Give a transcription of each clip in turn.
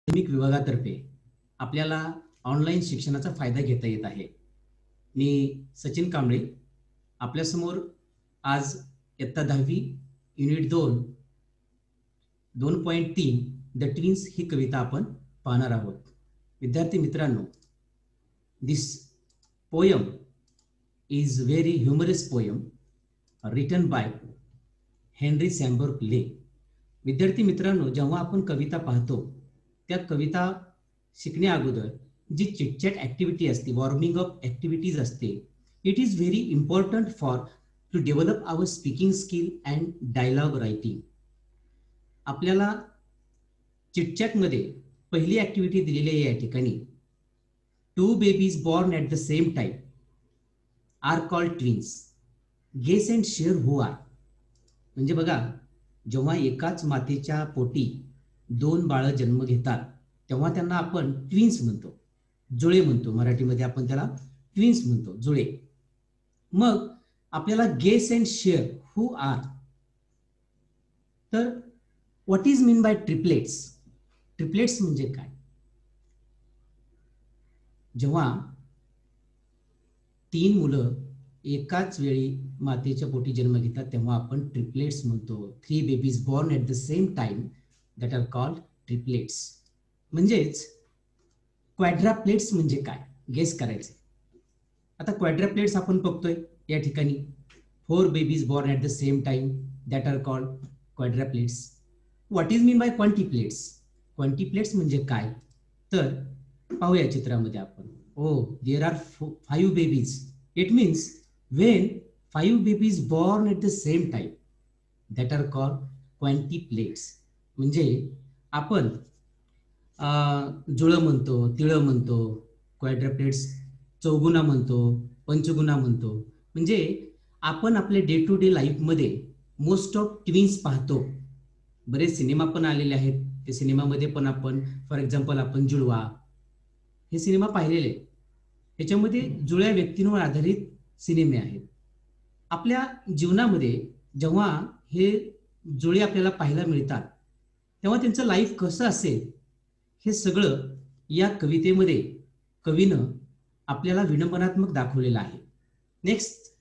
माध्यमिक विभागातर्फे आपल्याला ऑनलाईन शिक्षणाचा फायदा घेता येत आहे. मी सचिन कांबळे आपल्यासमोर आज इयत्ता 10वी युनिट 2.3 द ट्विन्स ही कविता आपण पाहणार आहोत. विद्यार्थी मित्रांनो, this poem is very humorous poem written by Henry Sambrook Leigh. विद्यार्थी मित्रांनो, जेव्हा आपण कविता पाहतो त्या कविता शिकण्या अगोदर जी चिटचॅट ऍक्टिव्हिटी असते, वॉर्मिंग अप ऍक्टिव्हिटीज असते, it is very important for to develop our speaking skill and dialogue writing. आपल्याला चिटचॅटमध्ये पहिली ऍक्टिव्हिटी दिलेली आहे या ठिकाणी. 2 babies born at the same time are called twins. Guess and share who are. म्हणजे बघा, जेव्हा एकाच मातेच्या पोटी 2 बाळं जन्म घेतात तेव्हा त्यांना आपण ट्विन्स म्हणतो, जुळे म्हणतो. मराठीमध्ये आपण त्याला ट्विन्स म्हणतो, जुळे. मग आपल्याला guess and share who are. तर what is mean by triplets. Triplets म्हणजे काय? जेव्हा 3 मुलं एकाच वेळी मातेच्या पोटी जन्म घेतात तेव्हा आपण ट्रिपलेट्स म्हणतो. 3 babies born at the same time that are called triplets. म्हणजेच क्वाड्राप्लेट्स म्हणजे काय गेस करायचे. आता क्वाड्राप्लेट्स आपण बघतोय या ठिकाणी. 4 babies born at the same time that are called quadruplets. What is mean by quintuplets. Quintuplets म्हणजे काय तर पाहूया चित्रामध्ये आपण. There are 5 babies. It means when 5 babies born at the same time that are called quintuplets. म्हणजे आपण जुळं म्हणतो, तिळं म्हणतो, क्वाड्रप्लेट्स चौगुणा म्हणतो, पंचगुणा म्हणतो. म्हणजे आपण आपल्या डे टू डे लाईफमध्ये मोस्ट ऑफ ट्विन्स पाहतो. बरेच सिनेमा पण आलेले आहेत. ते सिनेमामध्ये पण आपण फॉर एक्झाम्पल आपण जुळवा हे सिनेमा पाहिलेले. ह्याच्यामध्ये जुळ्या व्यक्तींवर आधारित सिनेमे आहेत. आपल्या जीवनामध्ये जेव्हा हे जुळे आपल्याला पाहायला मिळतात तेव्हा त्यांचं लाईफ कसं असेल हे सगळं या कवितेमध्ये कवीनं आपल्याला विडंबनात्मक दाखवलेलं आहे. नेक्स्ट,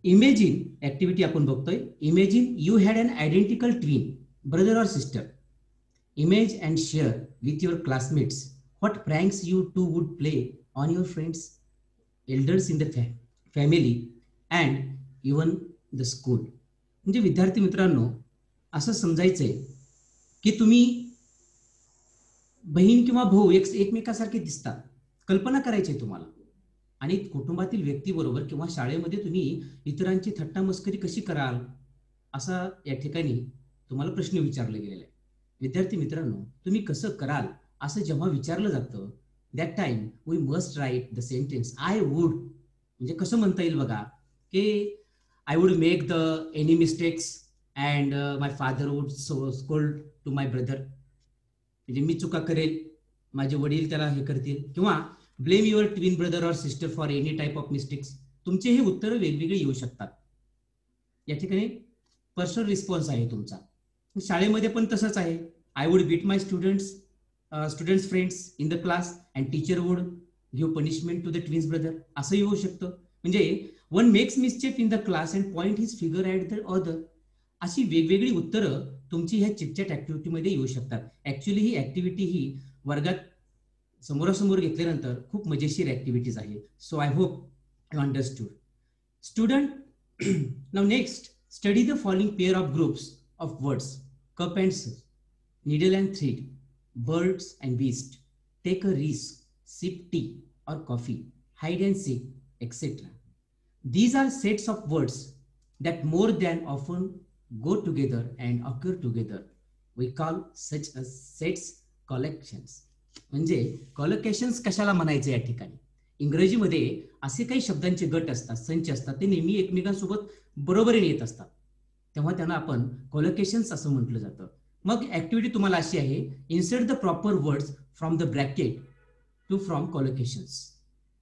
इमेजिन ऍक्टिव्हिटी आपण बघतोय. Imagine you had an identical twin brother or sister. Image and share with your classmates what pranks you two would play on your friends, elders in the family and even the school. म्हणजे विद्यार्थी मित्रांनो, असं समजायचंय की तुम्ही बहीण किंवा भाऊ एकमेकासारखे दिसतात. कल्पना करायची तुम्हाला. आणि कुटुंबातील व्यक्तीबरोबर किंवा शाळेमध्ये तुम्ही इतरांची थट्टा मस्करी कशी कराल असा या ठिकाणी तुम्हाला प्रश्न विचारला गेलेला आहे. विद्यार्थी मित्रांनो, तुम्ही कसं कराल असं जेव्हा विचारलं जातं that time we must write the sentence I would. म्हणजे कसं म्हणता येईल बघा की I would make the any mistakes and my father would scold to my brother. म्हणजे मी चुका करेल, माझे वडील त्याला हे करतील. किंवा blame your twin brother or sister for any type of mistakes. तुमचे हे उत्तर वेगवेगळे येऊ शकतात. या ठिकाणी पर्सनल रिस्पॉन्स आहे तुमचा. शाळेमध्ये पण तसंच आहे. I would beat my students friends in the class and teacher would give punishment to the twins brother. असंही होऊ शकतं. म्हणजे one makes mistake in the class and point his finger at the other. अशी वेगवेगळी उत्तरं तुमची ह्या chitchat ऍक्टिव्हिटीमध्ये येऊ शकतात. ऍक्च्युली ही ऍक्टिव्हिटी ही वर्गात समोरासमोर घेतल्यानंतर खूप मजेशीर ऍक्टिव्हिटीज आहे. So I hope you understood. Student, now next study the following pair of groups of words. Cup and needle and thread, birds and beast, take a risk, sip tea or coffee, hide and seek, etc. These are sets of words that more than often go together and occur together. We call such as sets collections. म्हणजे कॉलोकेशन्स कशाला म्हणायचे या ठिकाणी. इंग्रजीमध्ये असे काही शब्दांचे गट असतात, संच असतात, ते नेहमी एकमेकांसोबत बरोबरीने येत असतात. तेव्हा त्यांना आपण कॉलोकेशन्स असं म्हटलं जातं. मग ऍक्टिव्हिटी तुम्हाला अशी आहे, insert the proper words from the bracket to from collocations.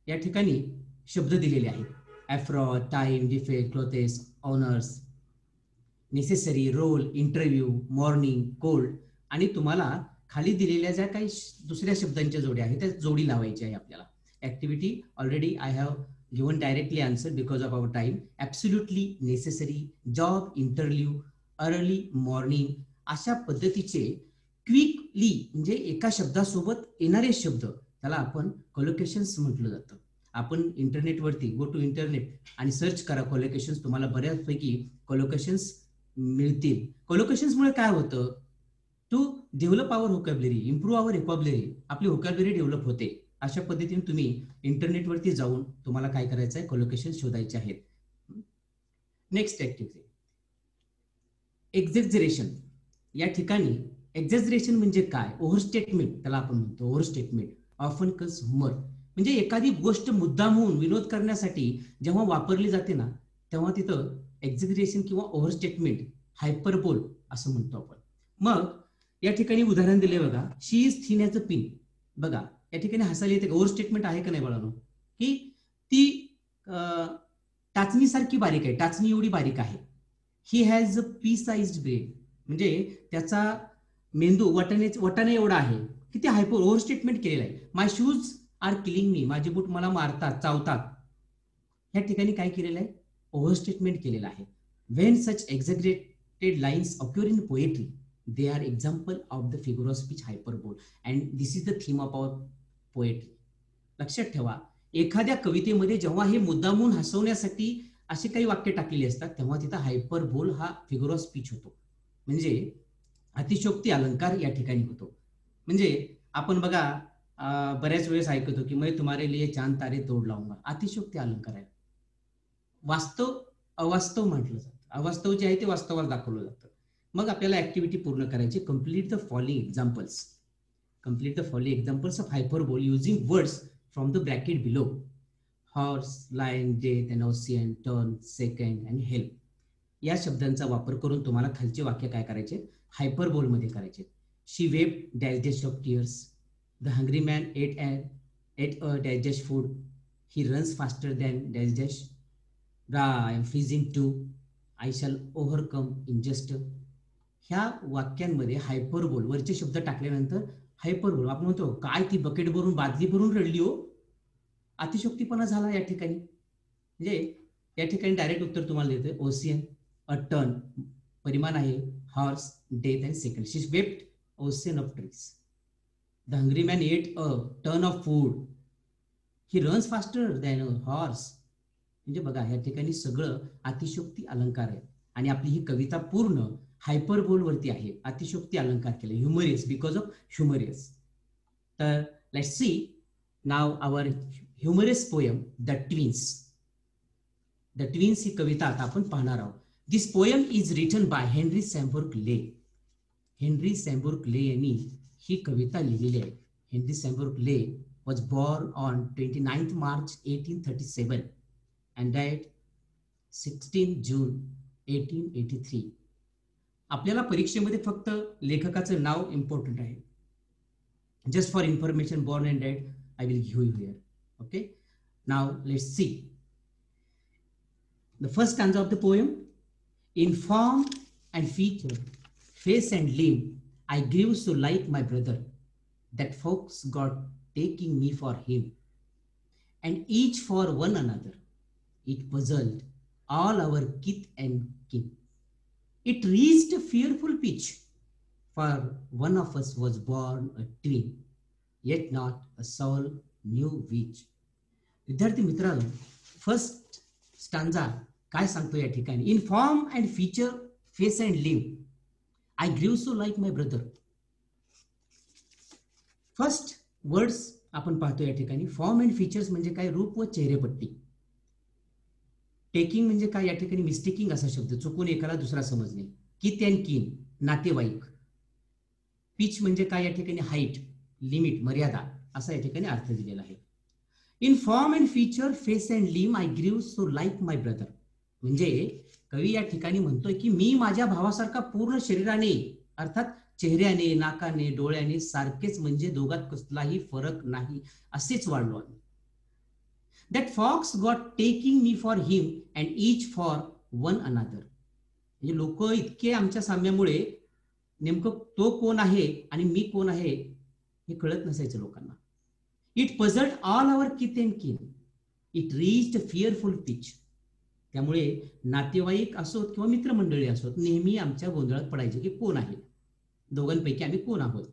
या ठिकाणी शब्द दिलेले आहेत. ॲफ्रॉ, time, defect, clothes, honours, necessary, role, interview, morning, cold. आणि तुम्हाला खाली दिलेल्या ज्या काही दुसऱ्या शब्दांच्या जोड्या आहेत त्या जोडी लावायच्या आहे आपल्याला. Activity already I have given directly answer because of our time. Absolutely necessary, job interview, early morning, अशा पद्धतीचे क्विकली म्हणजे एका शब्दासोबत येणारे शब्द त्याला आपण कोलोकेशन्स म्हटलं जातं. आपण इंटरनेटवरती गो टू इंटरनेट आणि सर्च करा कोलोकेशन्स, तुम्हाला बऱ्याचपैकी कोलोकेशन्स मिळतील. कोलोकेशन्समुळे काय होतं, to develop our vocabulary, improve our vocabulary, आपली व्होकॅब्युलरी डेव्हलप होते. अशा पद्धतीने तुम्ही इंटरनेटवरती जाऊन तुम्हाला काय करायचं आहे, कोलोकेशन शोधायचे आहेत. Next activity exaggeration. या ठिकाणी एक्झॅजरेशन म्हणजे काय, ओव्हरस्टेटमेंट त्याला आपण म्हणतो. ओव्हरस्टेटमेंट ऑफन कस ह्युमर, म्हणजे एखादी गोष्ट मुद्दामहून विनोद करण्यासाठी जेव्हा वापरली जाते ना, तेव्हा तिथं एक्झॅजरेशन किंवा ओव्हरस्टेटमेंट, हायपरबोल असं म्हणतो आपण. मग या ठिकाणी उदाहरण दिले बघा, she is thin as a pin. बघा या ठिकाणी हसायला येते, ओव्हरस्टेटमेंट आहे का नाही बाळांनो, की ती टाचणीसारखी बारीक आहे, टाचणी एवढी बारीक आहे. He has a P sized brain, म्हणजे त्याचा मेंदू वाटाणे एवढा आहे. किती हायपर ओव्हरस्टेटमेंट केलेला आहे. माय शूज आर किलिंग मी, माझे बूट मला मारतात, चावतात. या ठिकाणी काय केलेलं आहे, ओव्हरस्टेटमेंट केलेलं आहे. When such exaggerated lines occur in poetry, they are example of the figure of speech hyperbole and this is the theme of our poetry. लक्षात ठेवा, एखाद्या कवितेमध्ये जेव्हा हे मुद्दामून हसवण्यासाठी असे काही वाक्य टाकलेली असतात तेव्हा तिथं हायपरबोल हा फिगर ऑफ स्पीच होतो, म्हणजे अतिशयोक्ती अलंकार या ठिकाणी होतो. म्हणजे आपण बघा बऱ्याच वेळेस ऐकतो की मैं तुम्हारे लिए चांद तारे तोड लावूंगा, अतिशयोक्ती अलंकार आहे. वास्तव अवास्तव म्हटलं जातं, अवास्तव जे आहे ते वास्तवाला दाखवलं जातं. मग आपल्याला ऍक्टिव्हिटी पूर्ण करायची. Complete the following examples. Complete the following examples of hyperbole using words from the bracket below. Horse, lion, death, an ocean, turn, second and help या शब्दांचा वापर करून तुम्हाला खालचे वाक्य काय करायचे, हायपरबोल मध्ये करायचे. She wept dash dash of tears. The hungry man ate a dash dash food. He runs faster than dash dash. I am freezing to. I shall overcome in just. ह्या वाक्यांमध्ये हायपरबोल वरचे शब्द टाकल्यानंतर हायपरबोल, आपण म्हणतो काय ती बकेट भरून बादली भरून रडली हो, अतिशयोक्तीपणा झाला या ठिकाणी. म्हणजे या ठिकाणी डायरेक्ट उत्तर तुम्हाला देतोय. ओशियन, अ टन परिमाण आहे, horse, death and second. She wept ocean of trees. The hungry man ate a ton of food. He runs faster than a horse. म्हणजे बघा या ठिकाणी सगळं अतिशयोक्ती अलंकार आहे आणि आपली ही कविता पूर्ण हायपरबोल वरती आहे, अतिशयोक्ती अलंकार केले, ह्युमरियस, बिकॉज ऑफ ह्युमरियस. तर let's see now our humorous poem the twins. The twins ही कविता आता आपण पाहणार आहोत. This poem is written by Henry Sambrook Leigh. Henry Sambrook ले यांनी ही कविता लिहिलेली आहे. हेनरी सॅम्बुर्ग ले was born on 29th March 1837 and died 16 June 1883. आपल्याला परीक्षेमध्ये फक्त लेखकाचं नाव इम्पॉर्टंट आहे. Just for information, born and dead I will give you here. Okay, now let's see the first stanza of the poem. In form and feature, face and limb, I grew so like my brother that folks got taking me for him, and each for one another. It puzzled all our kith and kin. It reached a fearful pitch, for one of us was born a twin, yet not a soul knew which. विद्यार्थी मित्रांनो, first stanza काय सांगतो या ठिकाणी, in form and feature, face and live, I grieve so like my brother. First words आपण पाहतो या ठिकाणी. फॉर्म अँड फीचर्स म्हणजे काय, रूप व चेहरेपट्टी. टेकिंग म्हणजे काय, या ठिकाणी मिस्टेकिंग असा शब्द, चुकून एकाला दुसरा समजणे. किथ अँड किन, नातेवाईक. पिच म्हणजे काय, या ठिकाणी हाईट, लिमिट, मर्यादा असा या ठिकाणी अर्थ दिलेला आहे. In form and feature, face and लिम, I grieve so like my brother. म्हणजे कवी या ठिकाणी म्हणतोय की मी माझ्या भावासारखा पूर्ण शरीराने, अर्थात चेहऱ्याने, नाकाने, डोळ्याने सारखेच, म्हणजे दोघात कसलाही फरक नाही, असेच वाढलो आहे. That fox got taking me for him and each for one another. म्हणजे लोक इतके आमच्या साम्यामुळे नेमकं तो कोण आहे आणि मी कोण आहे हे कळत नसायचं लोकांना. It puzzled all our kith and किन. It reached fearful pitch. त्यामुळे नातेवाईक असोत किंवा मित्रमंडळी असोत नेहमी आमच्या गोंधळात पडायचे की कोण आहे, दोघांपैकी आम्ही कोण आहोत.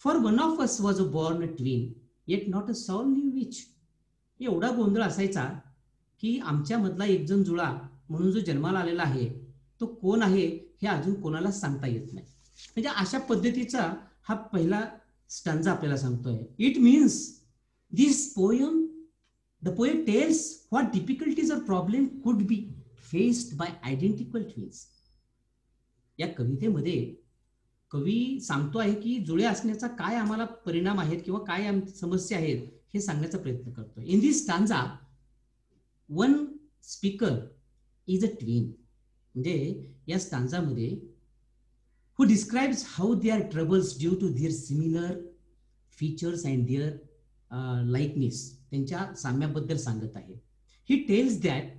For one of us was a born twin yet not a soul knew which. एवढा गोंधळ असायचा की आमच्या मधला एक जण जुळा म्हणून जो जन्माला आलेला आहे तो कोण आहे हे अजून कोणाला सांगता येत नाही. म्हणजे अशा पद्धतीचा हा पहिला स्टँजा आपल्याला सांगतोय. It means this poem, the poet tells what difficulties or problem could be faced by identical twins. या कवितेमध्ये कवी सांगतो आहे की जुळे असण्याचा काय आम्हाला परिणाम आहेत किंवा काय समस्या आहेत हे सांगण्याचा प्रयत्न करतोय. In this stanza one speaker is a twin. म्हणजे या स्टांजामध्ये who describes how their troubles due to their similar features and their likeness, त्यांच्या साम्याबद्दल सांगत आहे. He tells that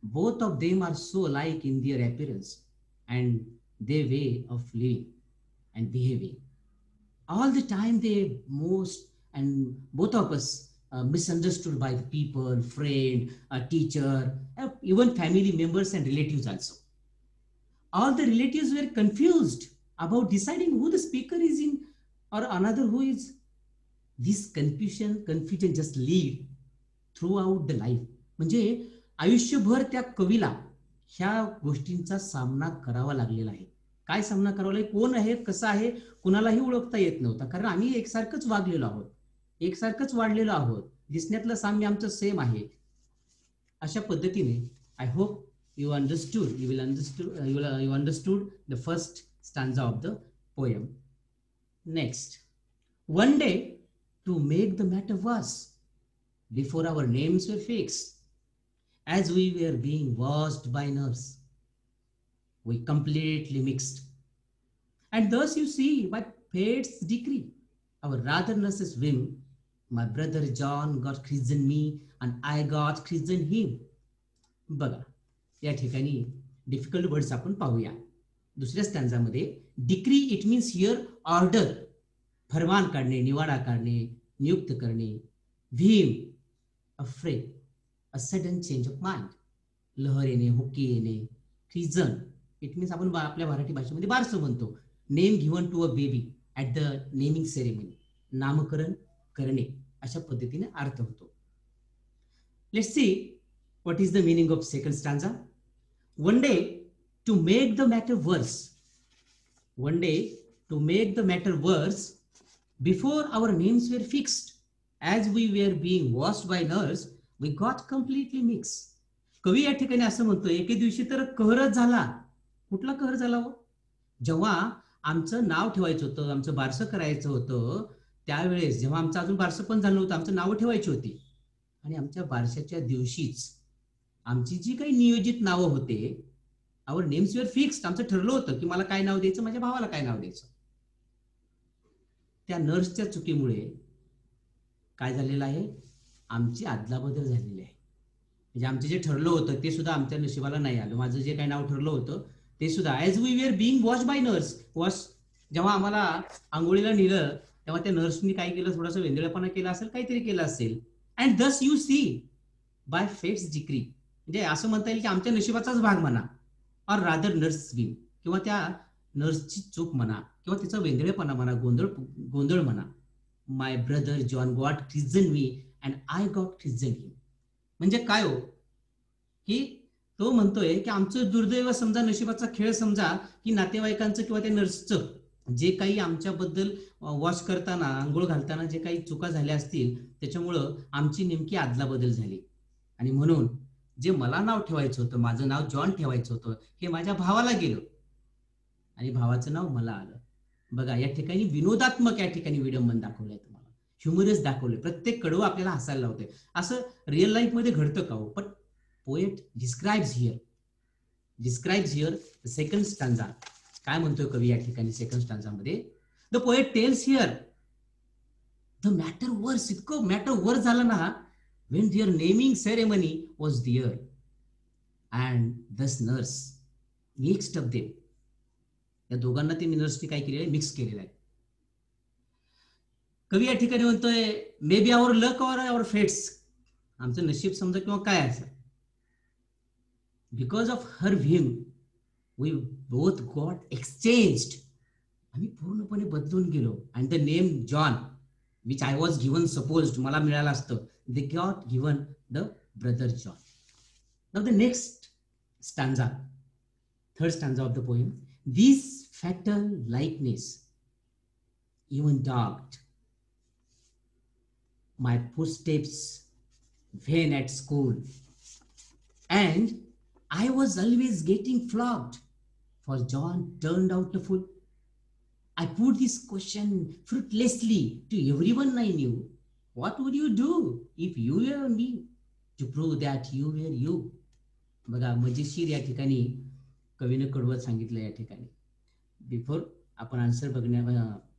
both of them are so alike in their appearance and their way of living and behaving. All the time they most and both of us misunderstood by the people, friend, teacher, even family members and relatives also. All the relatives were confused about deciding who the speaker is in or another who is. This confusion just lived throughout the life. म्हणजे आयुष्यभर त्या कवीला ह्या गोष्टींचा सामना करावा लागलेला आहे. काय सामना करावा लागेल, कोण आहे, कसं आहे, कुणालाही ओळखता येत नव्हता. कारण आम्ही एकसारखंच वागलेलो आहोत, एकसारखंच वाढलेलो आहोत, दिसण्यातलं साम्य आमचं सेम आहे. अशा पद्धतीने I hope you understood the first stanza of the poem. Next, one day to make the matter worse, before our names were fixed, as we were being washed by nurse, we completely mixed, and thus you see by fate's decree our rather nurse's whim, my brother John got christened me and I got christened him. बघा, या ठिकाणी difficult words आपण पाहूया. दुसऱ्या स्टँजामध्ये decree it means here order, फरमान काढणे, निवाडा काढणे, नियुक्त करणे. Whim afraid, a sudden change of mind, लहर येणे, हुकी येणे. क्रिजन इट मीन्स आपण आपल्या मराठी भाषेमध्ये बारसं म्हणतो. Name given to a baby at the naming ceremony, नामकरण करणे, अशा पद्धतीने अर्थ होतो. Let's see what is the meaning of second stanza. One day to make the matter worse, one day to make the matter worse, before our names were fixed, as we were being washed by nurse, we got completely mixed. कवी या ठिकाणी असं म्हणतोय, एके दिवशी तर कहरच झाला. कुठला कहर झाला हो? जेव्हा आमचं नाव ठेवायचं होतं, आमचं बारसं करायचं होतं, त्यावेळेस जेव्हा आमचं अजून बारसं पण झालं नव्हतं, आमचं नावं ठेवायची होती. आणि आमच्या बारशाच्या दिवशीच आमची जी काही नियोजित नावं होते, आवर नेम्स वर फिक्स्ड, आमचं ठरलं होतं की मला काय नाव द्यायचं, माझ्या भावाला काय नाव द्यायचं. त्या नर्सच्या चुकीमुळे काय झालेलं आहे, आमची अदलाबदल झालेली आहे. म्हणजे आमचं जे ठरलं होतं ते सुद्धा आमच्या नशिबाला नाही आलं. माझं जे काही नाव ठरलं होतं ते सुद्धा, as we were being wash by nurse, wash जेव्हा आम्हाला आंघोळीला नेलं तेव्हा त्या नर्सनी काय केलं, थोडासा वेंदळेपणा केला असेल, काहीतरी केलं असेल. And thus you see by fate's decree, म्हणजे असं म्हणता येईल की आमच्या नशिबाचाच भाग म्हणा, और रादर नर्स विम, किंवा त्या नर्सची चूक म्हणा, किंवा तिचा वेंदळेपणा म्हणा, गोंधळ म्हणा. My brother John got christened me and I got christened him. म्हणजे काय हो, की तो म्हणतोय की आमचं दुर्दैव समजा, नशिबाचा खेळ समजा, की नातेवाईकांचं किंवा त्या नर्सचं जे काही आमच्याबद्दल वॉश करताना, आंघोळ घालताना जे काही चुका झाल्या असतील त्याच्यामुळं आमची नेमकी अदलाबदल झाली. आणि म्हणून जे मला नाव ठेवायचं होतं, माझं नाव जॉन ठेवायचं होतं, हे माझ्या भावाला गेलं आणि भावाचं नाव मला आलं. बघा, या ठिकाणी विनोदात्मक या ठिकाणी विडंबन दाखवलंय, तुम्हाला ह्युमरस दाखवलंय. प्रत्येक कडवं आपल्याला हसायला लावतंय. असं रिअल लाईफ मध्ये घडतं का हो? पण poet describes here the second stanza. काय म्हणतोय कवी या ठिकाणी सेकंड स्टांजा मध्ये? The poet tells here the matter worse. इतकं मॅटर वर्स झालं ना, when their naming ceremony was there, and thus nurse mixed up them. या दोघांना ते मिनर्सने काय केलेलं आहे, मिक्स केलेलं आहे. कवी या ठिकाणी म्हणतोय may be our luck or our fates, आमचं नशीब समजा किंवा काय असं, because of her whim we both got exchanged, आम्ही पूर्णपणे बदलून गेलो. And the name John which I was given supposed, मला मिळालं असतं, they got given the brother John. Now the next stanza, third stanza of the poem. This fatal likeness even dogged my footsteps when at school, and I was always getting flogged, for John turned out a fool. I put this question fruitlessly to everyone I knew. What would you do if you were me, to prove that you were you? बघा, मजेशीर या ठिकाणी कवीनं कडवत सांगितलं. या ठिकाणी before आपण answer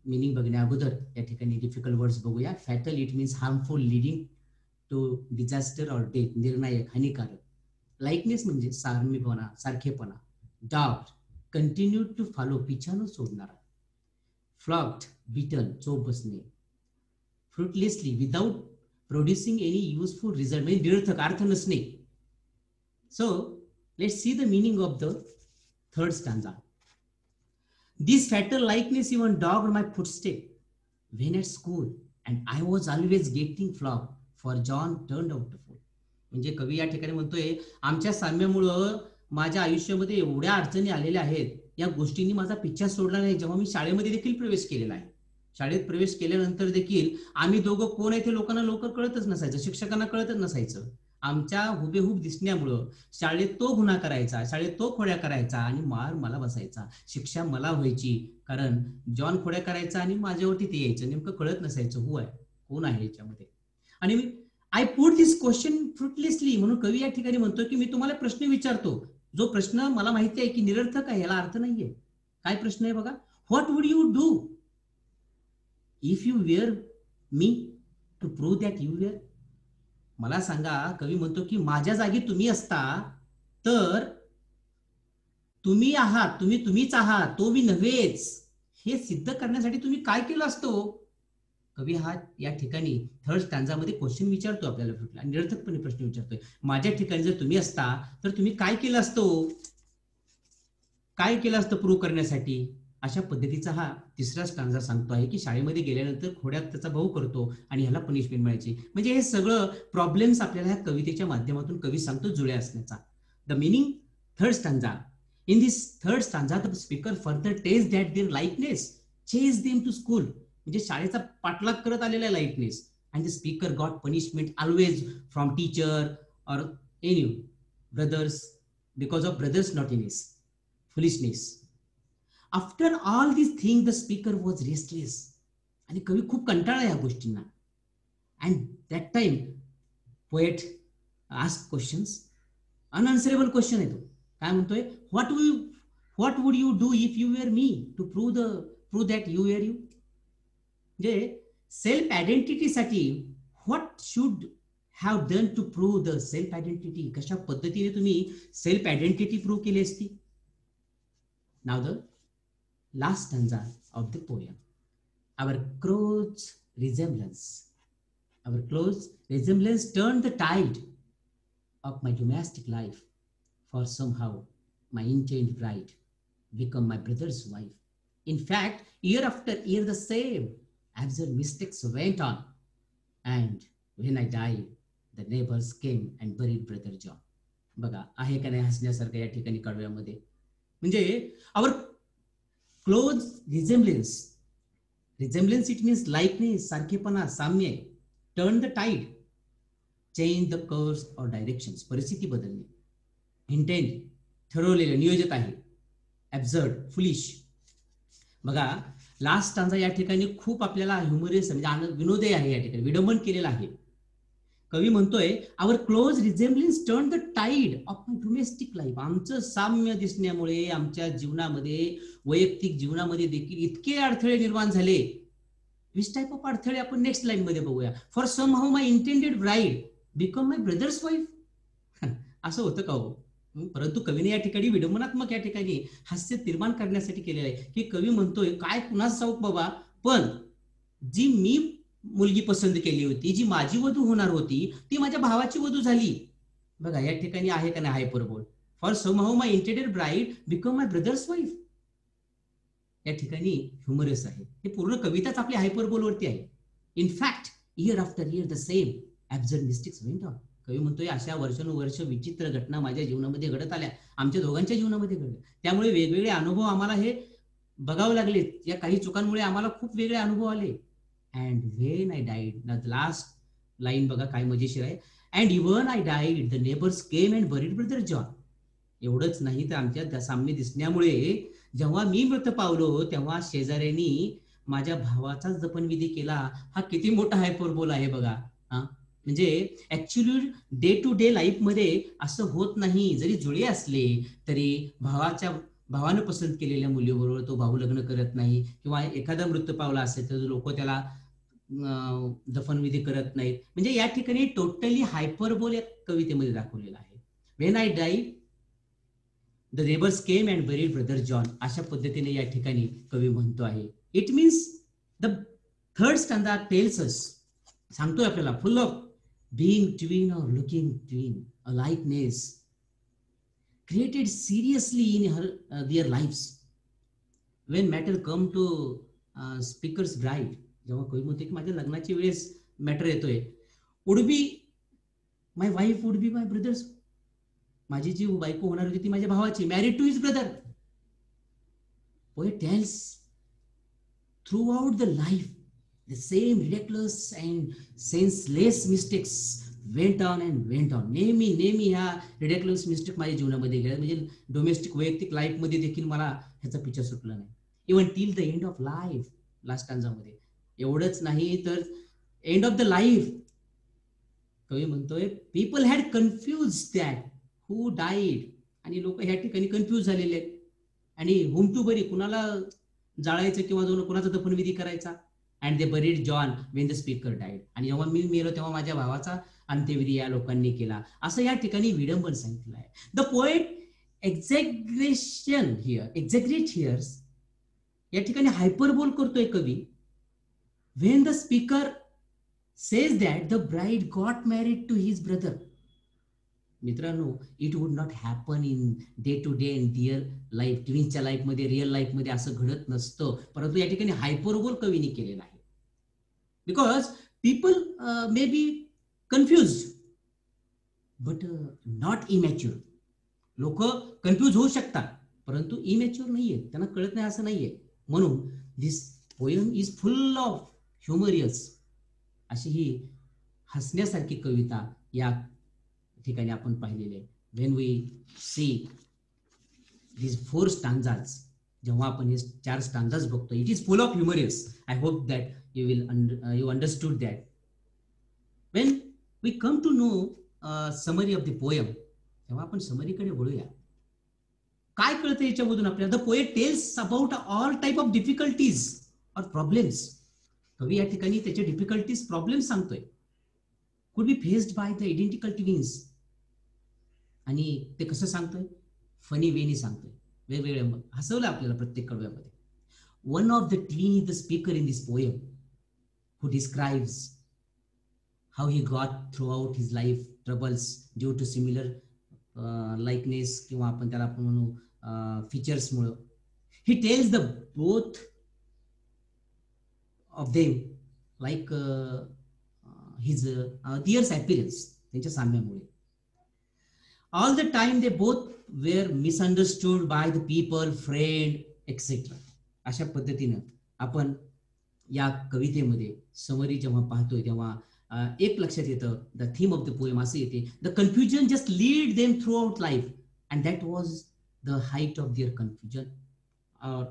meaning बघण्या अगोदर या ठिकाणी डिफिकल्ट वर्ड्स बघूया. Fatal it means harmful, leading to disaster or death, निर्णायक, हानिकारक. लाइकनेस म्हणजे साम्यपणा, सारखेपणा. डाउट, कंटिन्यू टू फॉलो, पिछा न सोडणारा. फ्लॉग्ड, बिटन, चोप बसणे. Fruitlessly, without producing any useful result, म्हणजे निरर्थक, अर्थ नसणे. So let's see the meaning of the third stanza. This fatal likeness even dogged my footstep when at school, and I was always getting flogged, for John turned out a fool. म्हणजे कवी या ठिकाणी म्हणतोय, आमच्या साम्यामुळं माझ्या आयुष्यामध्ये एवढ्या अडचणी आलेल्या आहेत, या गोष्टींनी माझा पिच्छा सोडला नाही. जेव्हा मी शाळेमध्ये देखील प्रवेश केलेला आहे, शाळेत प्रवेश केल्यानंतर देखील आम्ही दोघं कोण आहे ते लोकांना लवकर कळतच नसायचं, शिक्षकांना कळतच नसायचं. आमच्या हुबेहूब दिसण्यामुळं शाळेत तो गुन्हा करायचा, शाळेत तो खोड्या करायचा आणि मार मला बसायचा, शिक्षा मला व्हायची. कारण जॉन खोड्या करायचा आणि माझ्यावरती ते यायचं, नेमकं कळत नसायचं हु आहे, कोण आहे याच्यामध्ये. आणि आय पुट दिस क्वेश्चन फ्रुटलेसली, म्हणून कवी या ठिकाणी म्हणतो की मी तुम्हाला प्रश्न विचारतो, जो प्रश्न मला माहिती आहे की निरर्थक आहे, याला अर्थ नाहीये. काय प्रश्न आहे बघा. What would you do if you were me, to prove that you were. मला सांगा, कवी म्हणतो की माझ्या जागी तुम्ही असता तर तुम्ही आहात, तुम्हीच आहात, तो मी नव्हेच, हे सिद्ध करण्यासाठी तुम्ही काय केलं असतो. कवी हा या ठिकाणी थर्ड स्टँजामध्ये क्वेश्चन विचारतो आपल्याला, आणि निरर्थकपणे प्रश्न विचारतोय. माझ्या ठिकाणी जर तुम्ही असता तर तुम्ही काय केलं असतं, काय केलं असतं प्रूव्ह करण्यासाठी. अशा पद्धतीचा हा तिसरा स्टांजा सांगतो आहे की शाळेमध्ये गेल्यानंतर खोड्यात त्याचा भाऊ करतो आणि ह्याला पनिशमेंट मिळायची. म्हणजे हे सगळं प्रॉब्लेम्स आपल्याला ह्या कवितेच्या माध्यमातून कवी सांगतो जुळ्या असण्याचा. The meaning third stanza. In this third stanza the speaker further tells that their likeness chase them to school, म्हणजे शाळेचा पाठलाग करत आलेला likeness. And the speaker got punishment always from teacher or any brothers, because of brothers naughtiness, foolishness. After all this thing the speaker was restless, आणि कवी खूप कंटाळा या गोष्टींना. And that time poet ask questions, unanswerable question आहे तो. काय म्हणतोय, what would you do if you were me, to prove that you were you. म्हणजे सेल्फ आयडेंटिटीसाठी what should have done to prove the self identity, कशा पद्धतीने तुम्ही self identity prove केली असती. Now the last stanza of the poem. Our close resemblance turned the tide of my domestic life, for somehow my intended bride become my brother's wife. In fact, year after year the same absurd mistakes went on, and when I died the neighbors came and buried brother John. बघा, आहे का नाही हसण्यासारखं या ठिकाणी कडव्यामध्ये. म्हणजे our close resemblance it means likeness, सारखेपणा, साम्य. turn the tide, change the course or directions, परिस्थिती बदलणे. इंटेंड, ठरवलेलं, नियोजित आहे. absurd, foolish. बघा, लास्ट स्टांजा या ठिकाणी खूप आपल्याला ह्युमरस म्हणजे विनोदी आहे, या ठिकाणी विडंबन केलेलं आहे. कवी म्हणतोय our close resemblance turn the tide of my domestic life. आमचं साम्य दिसण्यामुळे आमच्या जीवनामध्ये, वैयक्तिक जीवनामध्ये देखील इतके अडथळे निर्माण झाले. विच टाइप ऑफ अडथळे आपण नेक्स्ट लाईन मध्ये बघूया. For somehow my intended bride become my brothers wife. असं होतं का हो. परंतु कवीने या ठिकाणी विडंबनात्मक या ठिकाणी हास्य निर्माण करण्यासाठी केलेलं आहे, की कवी म्हणतोय काय कुणाच ठाऊक बाबा, पण जी मी मुलगी पसंत केली होती, जी माझी वधू होणार होती, ती माझ्या भावाची वधू झाली. बघा या ठिकाणी आहे का नाही hyperbole. For somehow my intended bride become my brothers wife. या ठिकाणी ह्युमरस आहे. हे पूर्ण कविताच आपली हायपरबोलवरती आहे. In fact year after year the same absurd mistakes went on. कवी म्हणतोय अशा वर्षानुवर्ष विचित्र घटना माझ्या जीवनामध्ये घडत आल्या, आमच्या दोघांच्या जीवनामध्ये घडल्या. त्यामुळे वेगवेगळे अनुभव आम्हाला हे बघावे लागले. या काही चुकांमुळे आम्हाला खूप वेगळे अनुभव आले. And when I died, the last line बघा काय मजेशीर आहे. And even I died the neighbours came and buried brother John. एवढंच नाही तर आमच्या सामने दिसण्यामुळे जेव्हा मी मृत पावलो तेव्हा शेजाऱ्यांनी माझ्या भावाचाच दफनविधी केला. हा किती मोठा हायपरबोल आहे बघा. म्हणजे actually day to day life मध्ये असं होत नाही. जरी जुळे असले तरी भावानं पसंत केलेल्या मुलीबरोबर तो भाऊ लग्न करत नाही, किंवा एखादा मृत पावला असेल तर लोक त्याला दफनविधी करत नाहीत. म्हणजे या ठिकाणी टोटली हायपरबोल या कवितेमध्ये दाखवलेला आहे. When I die the neighbours came and buried brother John, अशा पद्धतीने या ठिकाणी कवी म्हणतो आहे. It means the third stanza tells us, सांगतोय आपल्याला, full of being twin or looking twin, a likeness created seriously in their lives. When matter come to speaker's bride, जेव्हा कवी म्हणते की माझ्या लग्नाची वेळेस मॅटर येतोय, would be my wife would be my brother's, माझी जी बायको होणार होती ती माझ्या भावाची, married to his brother. Poet tells throughout the life the same ridiculous and senseless mistakes went on and went on. नेहमी ह्या रिडिक्युलस मिस्टेक माझ्या जीवनामध्ये गेल्या. म्हणजे डोमेस्टिक वैयक्तिक लाईफ मध्ये देखील मला ह्याचा पिक्चर सुटला नाही. Even till the end of life, last स्टँजामध्ये. एवढंच नाही तर एंड ऑफ द लाईफ कवी म्हणतोय people had confuse that who died. आणि लोक ह्या ठिकाणी कन्फ्यूज झालेले आहेत. आणि हुम टू बरी, कुणाला जाळायचं किंवा जो कुणाचा दफनविधी करायचा. And they buried John Wien the speaker died. आणि जेव्हा मी मेलो तेव्हा माझ्या भावाचा अंत्यविधी या लोकांनी केला, असं या ठिकाणी विडंबन सांगितलं आहे. द पोएट एक्झॅग्रेट हियर्स, या ठिकाणी हायपरबोल करतोय कवी. When the speaker says that the bride got married to his brother. मित्रांनो, it would not happen in day to day in their life. ट्विन्सच्या लाईफमध्ये, रिअल लाईफमध्ये असं घडत नसतं. परंतु या ठिकाणी हायपरबोल कवीने केलेला आहे. Because people may be confuse but not immature. लोक कन्फ्युज होऊ शकतात परंतु इमॅच्युअर नाहीये, त्यांना कळत नाही असं नाहीये. म्हणून this poem is full of humorous, अशी ही हसण्यासारखी कविता या ठिकाणी आपण पाहिलेले. When we see these 4 stanzas, जेव्हा आपण हे 4 स्टांजाज बघतो, it is full of humorous. I hope that you understood that. When we come to know summary of the poem, तेव्हा आपण समरीकडे वळूया. काय कळतं याच्यामधून आपल्याला? The poet tells about all type of difficulties or problems. कवी या ठिकाणी त्याचे डिफिकल्टीज, प्रॉब्लेम्स सांगतोय. कुड be faced by the identical twins. आणि ते कसं सांगतोय? फनी वेनी सांगतोय. वेगवेगळ्या हसवलं आपल्याला प्रत्येक कडव्यामध्ये. One of the twin is the speaker in this poem who describes how he got throughout his life troubles due to similar likeness किंवा आपण त्याला आपण म्हणू features मुळे. He tells the both of them like his dear's appearance, त्यांच्या साम्यामुळे. All the time they both were misunderstood by the people, friend, etc. अशा पद्धतीनं आपण या कवितेमध्ये समरी जेव्हा पाहतोय तेव्हा एक लक्षात येतं, the theme of the poem असं येते, the confusion just lead them through out life and that was the height of their confusion और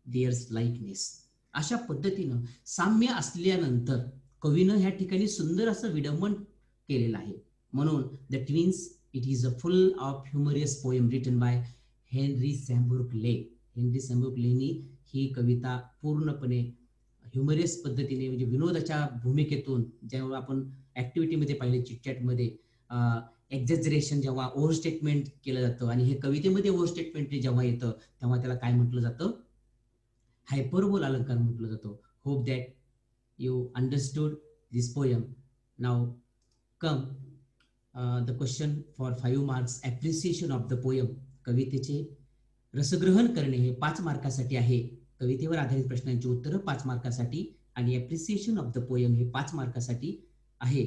देअर्स लाईकनेस. अशा पद्धतीनं साम्य असल्यानंतर कवीनं ह्या ठिकाणी सुंदर असं विडंबन केलेलं आहे. म्हणून the twins, it is a full of humorous poem written by Henry Sambrook Leigh. Henry सॅम्बुर्क लेनी ही कविता पूर्णपणे ह्युमरियस पद्धतीने, म्हणजे विनोदाच्या भूमिकेतून, जेव्हा आपण ऍक्टिव्हिटीमध्ये पाहिले चिटचॅटमध्ये, एक्झॅजरेशन जेव्हा ओव्हर स्टेटमेंट केलं जातं आणि हे कवितेमध्ये ओव्हर स्टेटमेंट जेव्हा येतं तेव्हा त्याला काय म्हटलं जातं, हायपरबोल अलंकार म्हटलं जातं. Hope that you understood this poem. Now come the question for 5 marks, appreciation of the poem. कवितेचे रसग्रहण करणे हे 5 मार्कासाठी आहे. कवितेवर आधारित प्रश्नांची उत्तरं 5 मार्कासाठी आणि ॲप्रिसिएशन ऑफ द पोयम हे 5 मार्कासाठी आहे.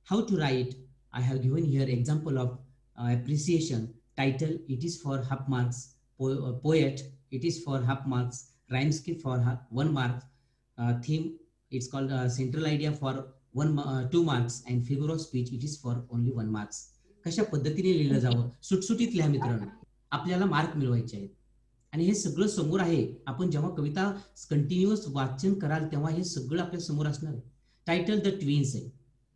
How to write, I have given here example of appreciation. Title, it is for half marks. Poet, it is for half marks. Rhyme scheme for 1 mark. Theme, it's called central idea for 2 marks and figure of speech, it is for only 1 marks. कशा पद्धतीने लिहिलं जावं, सुटसुटीत लिहा मित्रांनो, आपल्याला mark मिळवायचे आहेत. आणि हे सगळं समोर आहे. आपण जेव्हा कविता कंटिन्युअस वाचन कराल तेव्हा हे सगळं आपल्या समोर असणार आहे. टायटल द ट्विन्स आहे.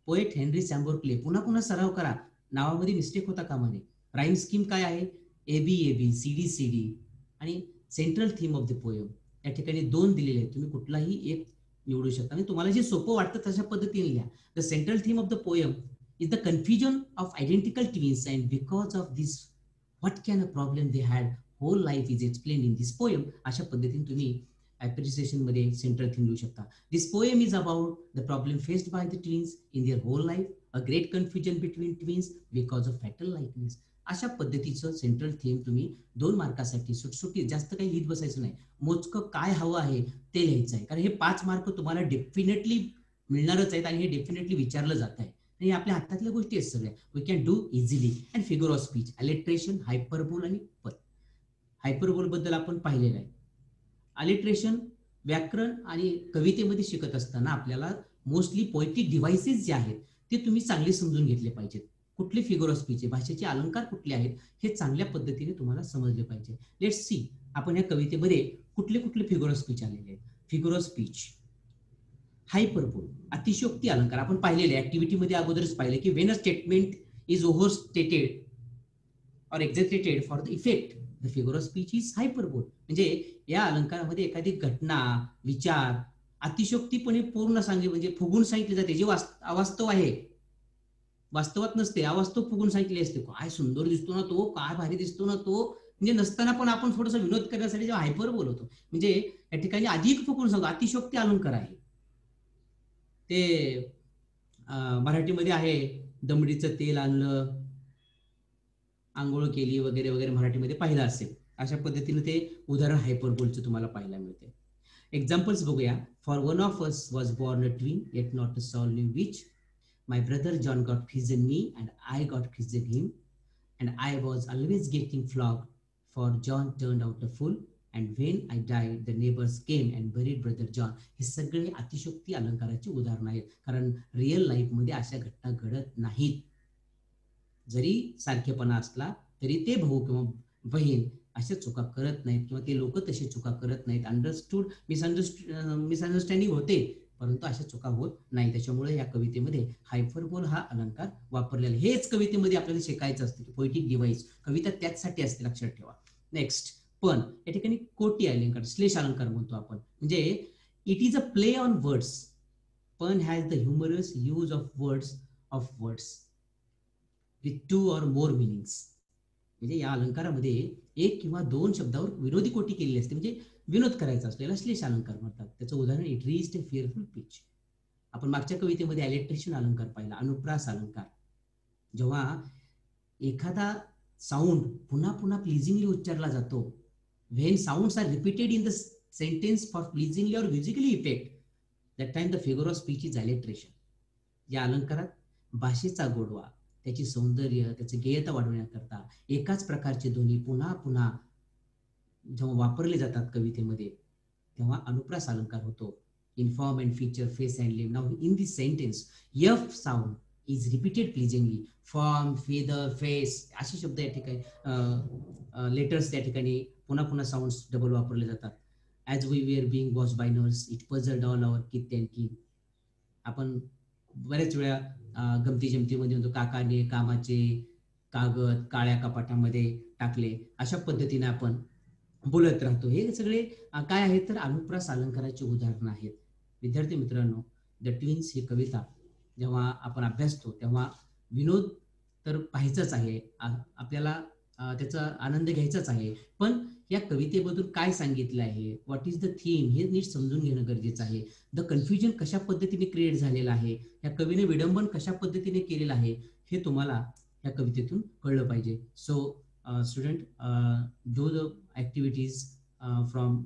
Poet Henry Sambrook Leigh. पुन्हा पुन्हा सराव करा, नावामध्ये मिस्टेक होता कामा नये. राईम स्कीम काय आहे, ABAB, CD आणि central theme of the poem. या ठिकाणी 2 दिलेले आहेत, तुम्ही कुठलाही एक निवडू शकता आणि तुम्हाला जे सोपं वाटतं तशा पद्धतीने लिहा. The central theme of the poem is the confusion of identical twins and because of this what can a problem they had, whole life is explain in this poem. अशा पद्धतीने तुम्ही ॲप्रिसिएशन मध्ये सेंट्रल थीम लिहू शकता. This poem is about the problem faced by the twins in their whole life, a great confusion between twins because of fatal likeness. अशा पद्धतीचं central theme तुम्ही 2 मार्कासाठी सुटसुटीत, जास्त काही लिहित बसायचं नाही, मोजकं काय हवं आहे ते लिहायचं आहे. कारण हे 5 मार्क तुम्हाला डेफिनेटली मिळणारच आहेत आणि हे डेफिनेटली विचारलं जात आहे. हे आपल्या हातातल्या गोष्टी आहेत सगळ्या. We can do easily. And figure of speech, alliteration, hyperbole आणि पद. हायपरबोल बद्दल आपण पाहिलेलं आहे. अलिट्रेशन व्याकरण आणि कवितेमध्ये शिकत असताना आपल्याला मोस्टली पोएटिक डिव्हाइसेस जे आहेत ते तुम्ही चांगले समजून घेतले पाहिजेत. कुठले फिगर ऑफ स्पीच आहे, भाषेचे अलंकार कुठले आहेत हे चांगल्या पद्धतीने तुम्हाला समजले पाहिजे. लेट्स सी, आपण या कवितेमध्ये कुठले कुठले फिगर ऑफ स्पीच आलेले आहेत. फिगर ऑफ स्पीच, हायपरबोल, अतिशयोक्ती अलंकार आपण पाहिलेले ऍक्टिव्हिटीमध्ये अगोदरच पाहिले की when a statement is over stated or exaggerated for the effect, the figure of speech is hyperbole. म्हणजे या अलंकारामध्ये एखादी घटना, विचार अतिशयोक्तीपणे पूर्ण सांगितले, म्हणजे फुगून सांगितले जाते. जे अवास्तव आहे, वास्तवात नसते, अवास्तव फुगून सांगितले असते. काय सुंदर दिसतो ना तो, काय भारी दिसतो ना तो, म्हणजे नसताना पण आपण थोडासा विनोद करण्यासाठी जेव्हा हायपर बोलवतो, म्हणजे या ठिकाणी अधिक फुगून सांगतो. अतिशयोक्ती अलंकार आहे ते. मराठीमध्ये आहे, दमडीचं तेल आणलं, आंघोळ केली वगैरे वगैरे, मराठीमध्ये पाहिलं असेल. अशा पद्धतीने ते उदाहरण हायपरबोलचं तुम्हाला पाहायला मिळते. एक्झाम्पल्स बघूया. For one of us was born a twin, yet not a soul knew which. My brother John got christened me and I got christened him, and I was always getting flogged, for John turned out a fool, and when I died the neighbors came and buried brother John. हे सगळे अतिशयोक्ती अलंकाराची उदाहरण आहेत, कारण real life मध्ये अशा घटना घडत नाहीत. जरी सारखेपणा असला तरी ते भाऊ किंवा बहीण अशा चुका करत नाहीत किंवा ते लोक तशी चुका करत नाहीत. मिसअंडरस्टँडिंग होते परंतु अशा चुका होत नाही. त्याच्यामुळे या कवितेमध्ये हायपरबोल हा अलंकार वापरलेला. हेच कवितेमध्ये आपल्याला शिकायचं असतं की पोएटिक डिव्हाइस, कविता त्याचसाठी असते, लक्षात ठेवा. नेक्स्ट, पण या ठिकाणी कोटी अलंकार, श्लेष अलंकार म्हणतो आपण. म्हणजे it is a play on words, पण has the humorous use of words with 2 or more meanings. म्हणजे या अलंकारामध्ये 1 किंवा 2 शब्दावर विरोधी कोटी केलेली असते, म्हणजे विनोद करायचा असतो, याला श्लेष अलंकार म्हणतात. त्याचं उदाहरण, it reached a fearful pitch. आपण मागच्या कवितेमध्ये अलिट्रेशन अलंकार पाहिला, अनुप्रास अलंकार. जेव्हा एखादा साऊंड पुन्हा पुन्हा प्लीजिंगली उच्चारला जातो, when sounds are repeated in the sentence for pleasingly और musically effect, that time the figure of speech is alliteration. या अलंकारात भाषेचा गोडवा, त्याची सौंदर्य, त्याची गेयता वाढवण्याकरता एकाच प्रकारचे ध्वनी पुन्हा पुन्हा जेव्हा वापरले जातात कवितेमध्ये तेव्हा अनुप्रास अलंकार होतो. In form and feature, face and live. Now in this sentence F sound is repeated pleasingly. Form, feather, face असे शब्द या ठिकाणी, लेटर्स त्या ठिकाणी पुन्हा पुन्हा साऊंड्स डबल वापरले जातात. As we were being watched by nurse, it puzzled all our kith and कीन. आपण बऱ्याच वेळा गमती जमतीमध्ये म्हणतो, काकाने कामाचे कागद काळ्या कपाटामध्ये टाकले. अशा पद्धतीने आपण बोलत राहतो. हे सगळे काय आहेत तर अनुप्रास अलंकाराची उदाहरणं आहेत. विद्यार्थी मित्रांनो, द ट्विन्स ही कविता जेव्हा आपण अभ्यासतो तेव्हा विनोद तर पाहायचंच आहे, आपल्याला त्याचा आनंद घ्यायचाच आहे. पण या कवितेमधून काय सांगितलं आहे, व्हॉट इज द थीम, हे नीट समजून घेणं गरजेचं आहे. द कन्फ्युजन कशा पद्धतीने क्रिएट झालेलं आहे, या कवीने विडंबन कशा पद्धतीने केलेलं आहे, हे तुम्हाला या कवितेतून कळलं पाहिजे. So student, do the activities from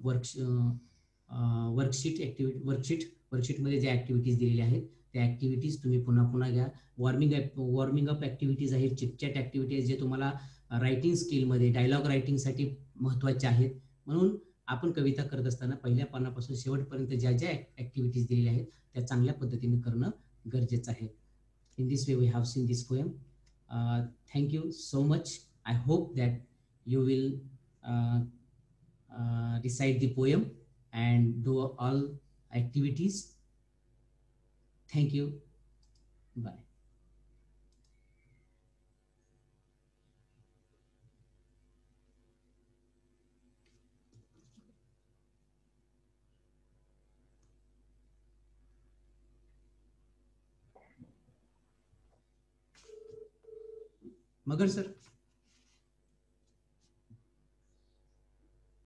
वर्कशीटमध्ये ज्या ऍक्टिव्हिटीज दिलेल्या आहेत त्या ऍक्टिव्हिटीज तुम्ही पुन्हा पुन्हा घ्या. वॉर्मिंग अप ऍक्टिव्हिटीज आहेत, चिटचॅट ऍक्टिव्हिटीज जे तुम्हाला रायटिंग स्किलमध्ये, डायलॉग रायटिंगसाठी महत्वाचे आहेत. म्हणून आपण कविता करत असताना पहिल्या पानापासून शेवटपर्यंत ज्या ज्या ऍक्टिव्हिटीज दिलेल्या आहेत त्या चांगल्या पद्धतीने करणं गरजेचं आहे. In this way we have seen this poem. Thank you so much. I hope that you will uh, recite the poem and do all activities. Thank you. Bye. Magar sir.